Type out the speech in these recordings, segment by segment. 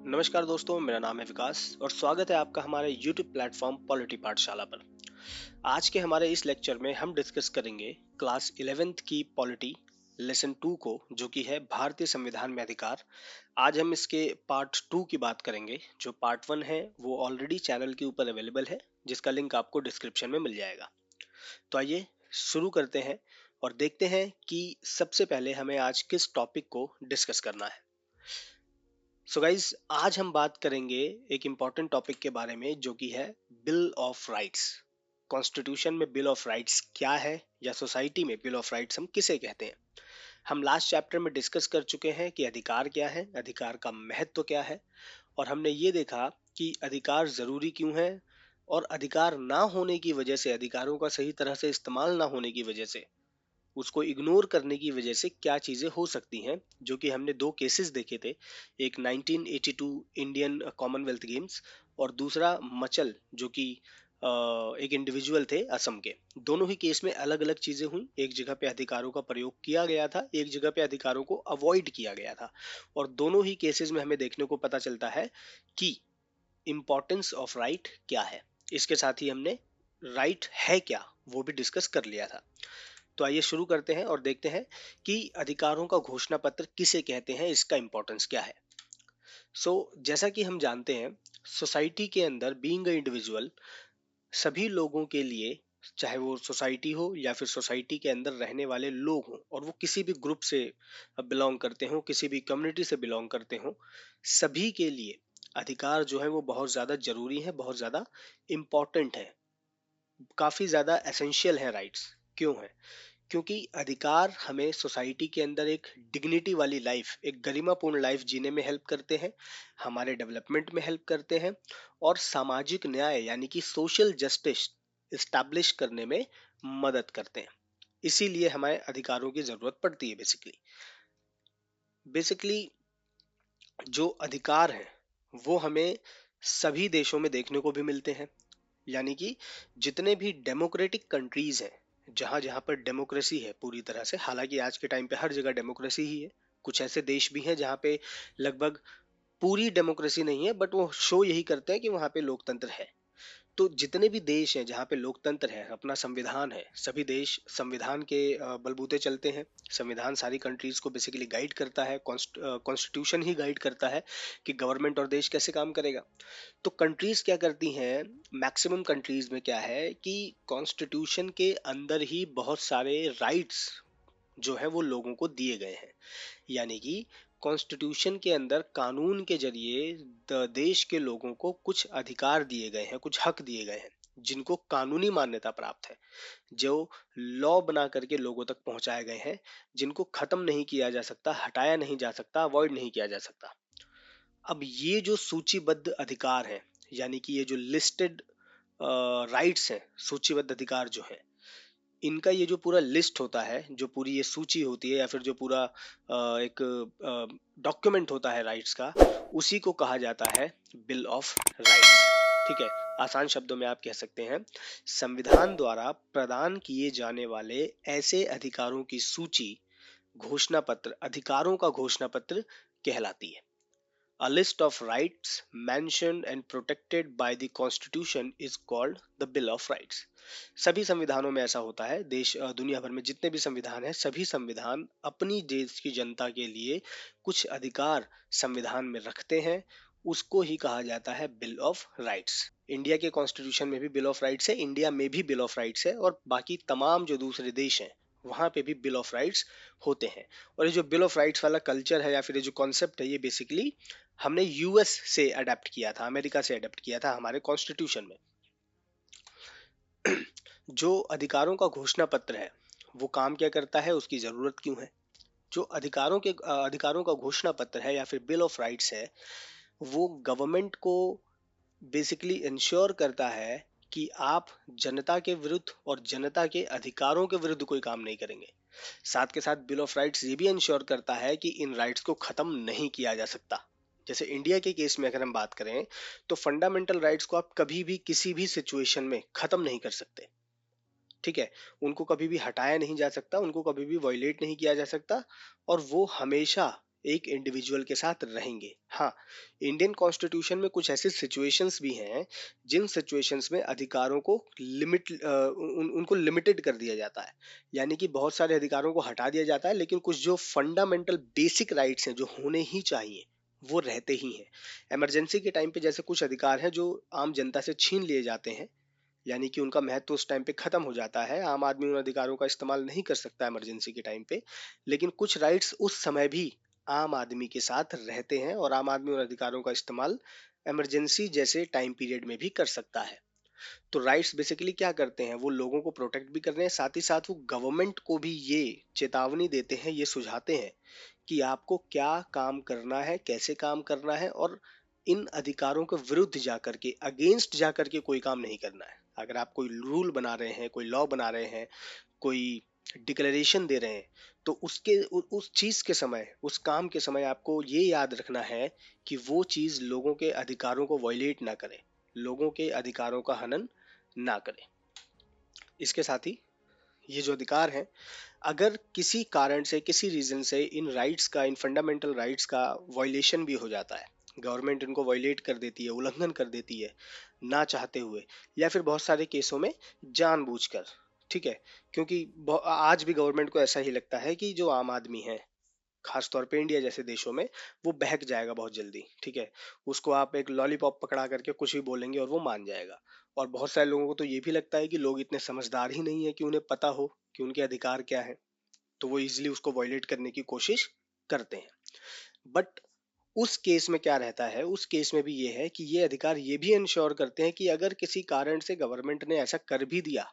नमस्कार दोस्तों, मेरा नाम है विकास और स्वागत है आपका हमारे YouTube प्लेटफॉर्म पॉलिटी पाठशाला पर। आज के हमारे इस लेक्चर में हम डिस्कस करेंगे क्लास 11th की पॉलिटी लेसन 2 को, जो कि है भारतीय संविधान में अधिकार। आज हम इसके पार्ट 2 की बात करेंगे। जो पार्ट 1 है वो ऑलरेडी चैनल के ऊपर अवेलेबल है, जिसका लिंक आपको डिस्क्रिप्शन में मिल जाएगा। तो आइए शुरू करते हैं और देखते हैं कि सबसे पहले हमें आज किस टॉपिक को डिस्कस करना है। सो गाइज, आज हम बात करेंगे एक इम्पॉर्टेंट टॉपिक के बारे में, जो कि है बिल ऑफ राइट्स। कॉन्स्टिट्यूशन में बिल ऑफ राइट्स क्या है, या सोसाइटी में बिल ऑफ राइट्स हम किसे कहते हैं। हम लास्ट चैप्टर में डिस्कस कर चुके हैं कि अधिकार क्या है, अधिकार का महत्व क्या है, और हमने ये देखा कि अधिकार जरूरी क्यों है, और अधिकार ना होने की वजह से, अधिकारों का सही तरह से इस्तेमाल ना होने की वजह से, उसको इग्नोर करने की वजह से क्या चीजें हो सकती हैं। जो कि हमने दो केसेस देखे थे, एक 1982 इंडियन कॉमनवेल्थ गेम्स और दूसरा मचल, जो कि एक इंडिविजुअल थे असम के। दोनों ही केस में अलग अलग चीजें हुई। एक जगह पे अधिकारों का प्रयोग किया गया था, एक जगह पे अधिकारों को अवॉइड किया गया था, और दोनों ही केसेस में हमें देखने को पता चलता है कि इम्पोर्टेंस ऑफ राइट क्या है। इसके साथ ही हमने राइट है क्या वो भी डिस्कस कर लिया था। तो आइए शुरू करते हैं और देखते हैं कि अधिकारों का घोषणा पत्र किसे कहते हैं, इसका इंपॉर्टेंस क्या है। जैसा कि हम जानते हैं, सोसाइटी के अंदर बीइंग अ इंडिविजुअल, सभी लोगों के लिए, चाहे वो सोसाइटी हो या फिर सोसाइटी के अंदर रहने वाले लोग हों, और वो किसी भी ग्रुप से बिलोंग करते हो, किसी भी कम्युनिटी से बिलोंग करते हो, सभी के लिए अधिकार जो है वो बहुत ज्यादा जरूरी है, बहुत ज्यादा इम्पोर्टेंट है, काफी ज्यादा एसेंशियल है राइट्स। क्यों है? क्योंकि अधिकार हमें सोसाइटी के अंदर एक डिग्निटी वाली लाइफ, एक गरिमापूर्ण लाइफ जीने में हेल्प करते हैं, हमारे डेवलपमेंट में हेल्प करते हैं, और सामाजिक न्याय यानी कि सोशल जस्टिस इस्टेब्लिश करने में मदद करते हैं। इसीलिए हमें अधिकारों की जरूरत पड़ती है। बेसिकली जो अधिकार हैं वो हमें सभी देशों में देखने को भी मिलते हैं। यानी कि जितने भी डेमोक्रेटिक कंट्रीज हैं, जहां जहां पर डेमोक्रेसी है पूरी तरह से, हालांकि आज के टाइम पे हर जगह डेमोक्रेसी ही है, कुछ ऐसे देश भी हैं जहां पे लगभग पूरी डेमोक्रेसी नहीं है, बट वो शो यही करते हैं कि वहां पे लोकतंत्र है। तो जितने भी देश हैं जहाँ पे लोकतंत्र है, अपना संविधान है, सभी देश संविधान के बलबूते चलते हैं। संविधान सारी कंट्रीज को बेसिकली गाइड करता है, कॉन्स्टिट्यूशन ही गाइड करता है कि गवर्नमेंट और देश कैसे काम करेगा। तो कंट्रीज क्या करती हैं, मैक्सिमम कंट्रीज में क्या है कि कॉन्स्टिट्यूशन के अंदर ही बहुत सारे राइट्स जो है वो लोगों को दिए गए हैं। यानी कि कॉन्स्टिट्यूशन के अंदर कानून के जरिए देश के लोगों को कुछ अधिकार दिए गए हैं, कुछ हक दिए गए हैं, जिनको कानूनी मान्यता प्राप्त है, जो लॉ बना करके लोगों तक पहुंचाए गए हैं, जिनको खत्म नहीं किया जा सकता, हटाया नहीं जा सकता, अवॉइड नहीं किया जा सकता। अब ये जो सूचीबद्ध अधिकार हैं, यानी कि ये जो लिस्टेड राइट्स हैं, सूचीबद्ध अधिकार जो है, इनका ये जो पूरा लिस्ट होता है, जो पूरी ये सूची होती है, या फिर जो पूरा एक डॉक्यूमेंट होता है राइट्स का, उसी को कहा जाता है बिल ऑफ राइट्स। ठीक है, आसान शब्दों में आप कह सकते हैं संविधान द्वारा प्रदान किए जाने वाले ऐसे अधिकारों की सूची, घोषणा पत्र, अधिकारों का घोषणा पत्र कहलाती है। A list of rights mentioned and protected by the Constitution is called the Bill of Rights. सभी संविधानों में ऐसा होता है। दुनिया भर में जितने भी संविधान हैं, सभी संविधान अपनी देश की जनता के लिए कुछ अधिकार संविधान में रखते हैं, उसको ही कहा जाता है बिल ऑफ राइट्स। इंडिया के कॉन्स्टिट्यूशन में भी बिल ऑफ राइट्स है, इंडिया में भी बिल ऑफ राइट्स है, और बाकी तमाम जो दूसरे देश हैं वहां पे भी बिल ऑफ राइट्स होते हैं। और ये जो बिल ऑफ राइट्स वाला कल्चर है, या फिर ये जो कॉन्सेप्ट है, ये बेसिकली हमने यूएस से अडेप्ट किया था, अमेरिका से अडेप्ट किया था हमारे कॉन्स्टिट्यूशन में। जो अधिकारों का घोषणा पत्र है वो काम क्या करता है, उसकी जरूरत क्यों है? जो अधिकारों का घोषणा पत्र है या फिर बिल ऑफ राइट्स है, वो गवर्नमेंट को बेसिकली इंश्योर करता है कि आप जनता के विरुद्ध और जनता के अधिकारों के विरुद्ध कोई काम नहीं करेंगे। साथ के साथ बिल ऑफ राइट्स ये भी इंश्योर करता है कि इन राइट्स को खत्म नहीं किया जा सकता। जैसे इंडिया के केस में अगर हम बात करें, तो फंडामेंटल राइट्स को आप कभी भी किसी भी सिचुएशन में खत्म नहीं कर सकते। ठीक है, उनको कभी भी हटाया नहीं जा सकता, उनको कभी भी वायलेट नहीं किया जा सकता, और वो हमेशा एक इंडिविजुअल के साथ रहेंगे। हाँ, इंडियन कॉन्स्टिट्यूशन में कुछ ऐसी सिचुएशंस भी हैं जिन सिचुएशंस में अधिकारों को उनको लिमिटेड कर दिया जाता है, यानी कि बहुत सारे अधिकारों को हटा दिया जाता है, लेकिन कुछ जो फंडामेंटल बेसिक राइट्स हैं जो होने ही चाहिए वो रहते ही हैं। इमरजेंसी के टाइम पे जैसे कुछ अधिकार हैं जो आम जनता से छीन लिए जाते हैं, यानी कि उनका महत्व उस टाइम पे खत्म हो जाता है, आम आदमी उन अधिकारों का इस्तेमाल नहीं कर सकता इमरजेंसी के टाइम पे, लेकिन कुछ राइट्स उस समय भी आम आदमी के साथ रहते हैं और आम आदमी उन अधिकारों का इस्तेमाल इमरजेंसी जैसे टाइम पीरियड में भी कर सकता है। तो राइट्स बेसिकली क्या करते हैं, वो लोगों को प्रोटेक्ट भी कर रहे हैं, साथ ही साथ वो गवर्नमेंट को भी ये चेतावनी देते हैं, ये सुझाते हैं कि आपको क्या काम करना है, कैसे काम करना है, और इन अधिकारों के विरुद्ध जाकर के, अगेंस्ट जाकर के कोई काम नहीं करना है। अगर आप कोई रूल बना रहे हैं, कोई लॉ बना रहे हैं, कोई डिक्लेरेशन दे रहे हैं, तो उस चीज के समय, उस काम के समय आपको ये याद रखना है कि वो चीज लोगों के अधिकारों को वायलेट ना करे, लोगों के अधिकारों का हनन ना करे। इसके साथ ही ये जो अधिकार हैं, अगर किसी कारण से, किसी रीजन से इन राइट्स का, इन फंडामेंटल राइट्स का वायलेशन भी हो जाता है, गवर्नमेंट इनको वायलेट कर देती है, उल्लंघन कर देती है ना चाहते हुए, या फिर बहुत सारे केसों में जानबूझकर, ठीक है, क्योंकि आज भी गवर्नमेंट को ऐसा ही लगता है कि जो आम आदमी है, खास तौर पे इंडिया जैसे देशों में, वो बहक जाएगा बहुत जल्दी, ठीक है, उसको आप एक लॉलीपॉप पकड़ा करके कुछ भी बोलेंगे और वो मान जाएगा। और बहुत सारे लोगों को तो ये भी लगता है कि लोग इतने समझदार ही नहीं है कि उन्हें पता हो कि उनके अधिकार क्या है, तो वो इजिली उसको वायलेट करने की कोशिश करते हैं। बट उस केस में क्या रहता है, उस केस में भी ये है कि ये अधिकार ये भी इंश्योर करते हैं कि अगर किसी कारण से गवर्नमेंट ने ऐसा कर भी दिया,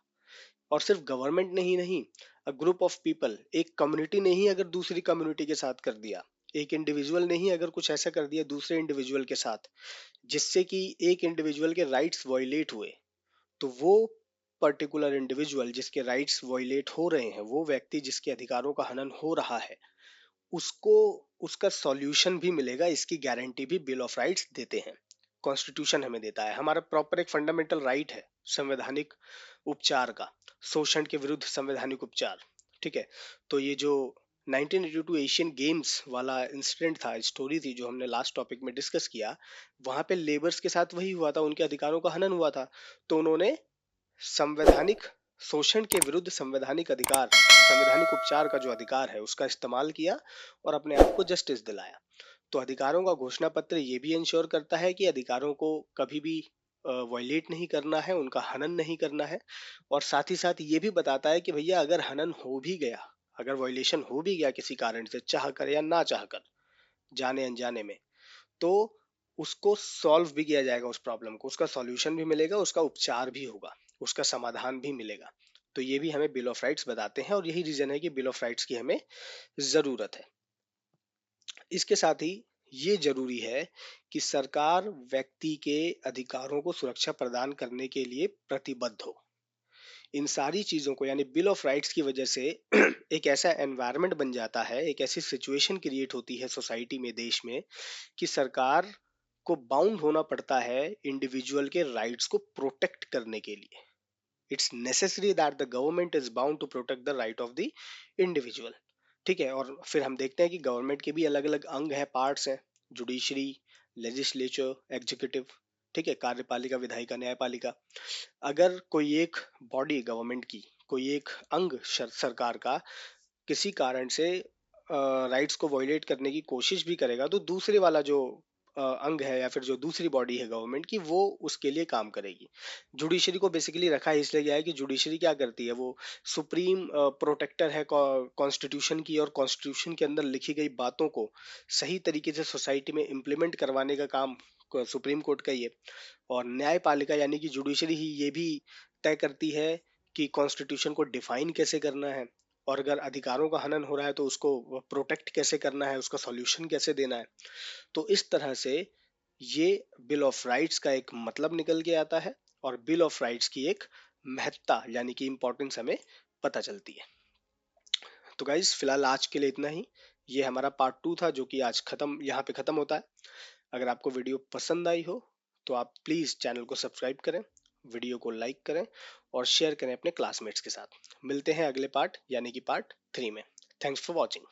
और सिर्फ गवर्नमेंट ने ही नहीं, अ ग्रुप ऑफ पीपल, एक कम्युनिटी ने ही अगर दूसरी कम्युनिटी के साथ कर दिया, एक इंडिविजुअल ने ही अगर कुछ ऐसा कर दिया दूसरे इंडिविजुअल के साथ, जिससे कि एक इंडिविजुअल के राइट्स वायलेट हुए, तो वो पर्टिकुलर इंडिविजुअल जिसके राइट्स वायलेट हो रहे हैं, वो व्यक्ति जिसके अधिकारों का हनन हो रहा है, उसको उसका सॉल्यूशन भी मिलेगा, इसकी गारंटी भी बिल ऑफ राइट्स देते हैं, कॉन्स्टिट्यूशन हमें देता है। हमारा प्रॉपर एक फंडामेंटल राइट है संवैधानिक उपचार का, शोषण के विरुद्ध संवैधानिक उपचार, ठीक है। तो ये जो 1982 एशियन गेम्स वाला इंसिडेंट था, स्टोरी थी जो हमने लास्ट टॉपिक में डिस्कस किया, वहां पे लेबर्स के साथ वही हुआ था, उनके अधिकारों का हनन हुआ था, तो उन्होंने संवैधानिक शोषण के विरुद्ध संवैधानिक अधिकार, संवैधानिक उपचार का जो अधिकार है उसका इस्तेमाल किया और अपने आप को जस्टिस दिलाया। तो अधिकारों का घोषणा पत्र ये भी इंश्योर करता है कि अधिकारों को कभी भी वायलेट नहीं करना है, उनका हनन नहीं करना है, और साथ ही साथ ये भी बताता है कि भैया अगर हनन हो भी गया, अगर वायलेशन हो भी गया किसी कारण से, चाह कर या ना चाह कर, जाने अनजाने में, तो उसको सॉल्व भी किया जाएगा, उस प्रॉब्लम को, उसका सॉल्यूशन भी मिलेगा, उसका उपचार भी होगा, उसका समाधान भी मिलेगा। तो ये भी हमें बिल ऑफ राइट्स बताते हैं, और यही रीजन है कि बिल ऑफ राइट्स की हमें जरूरत है। इसके साथ ही ये जरूरी है कि सरकार व्यक्ति के अधिकारों को सुरक्षा प्रदान करने के लिए प्रतिबद्ध हो। इन सारी चीजों को, यानी बिल ऑफ राइट्स की वजह से एक ऐसा एनवायरनमेंट बन जाता है, एक ऐसी सिचुएशन क्रिएट होती है सोसाइटी में, देश में, कि सरकार को बाउंड होना पड़ता है इंडिविजुअल के राइट्स को प्रोटेक्ट करने के लिए। It's necessary that the government is bound to protect the right of the individual, ठीक है। और फिर हम देखते हैं कि गवर्नमेंट के भी अलग अलग अंग हैं, पार्ट्स हैं, जुडिशरी, लेजिस्लेचर, एग्जीक्यूटिव, ठीक है, कार्यपालिका, विधायिका, न्यायपालिका। अगर कोई एक बॉडी गवर्नमेंट की, कोई एक अंग सरकार का किसी कारण से राइट्स को वायलेट करने की कोशिश भी करेगा, तो दूसरे वाला जो अंग है या फिर जो दूसरी बॉडी है गवर्नमेंट की, वो उसके लिए काम करेगी। जुडिशरी को बेसिकली रखा है इसलिए गया है कि जुडिशरी क्या करती है, वो सुप्रीम प्रोटेक्टर है कॉन्स्टिट्यूशन की, और कॉन्स्टिट्यूशन के अंदर लिखी गई बातों को सही तरीके से सोसाइटी में इम्प्लीमेंट करवाने का काम सुप्रीम कोर्ट का ही है। और न्यायपालिका यानी कि जुडिशरी ही ये भी तय करती है कि कॉन्स्टिट्यूशन को डिफाइन कैसे करना है, और अगर अधिकारों का हनन हो रहा है तो उसको प्रोटेक्ट कैसे करना है, उसका सॉल्यूशन कैसे देना है। तो इस तरह से ये बिल ऑफ राइट्स का एक मतलब निकल के आता है, और बिल ऑफ राइट्स की एक महत्ता यानी कि इंपॉर्टेंस हमें पता चलती है। तो गाइज फिलहाल आज के लिए इतना ही। ये हमारा पार्ट 2 था जो कि आज खत्म, यहाँ पे खत्म होता है। अगर आपको वीडियो पसंद आई हो तो आप प्लीज चैनल को सब्सक्राइब करें, वीडियो को लाइक करें और शेयर करें अपने क्लासमेट्स के साथ। मिलते हैं अगले पार्ट यानी कि पार्ट 3 में। Thanks for watching.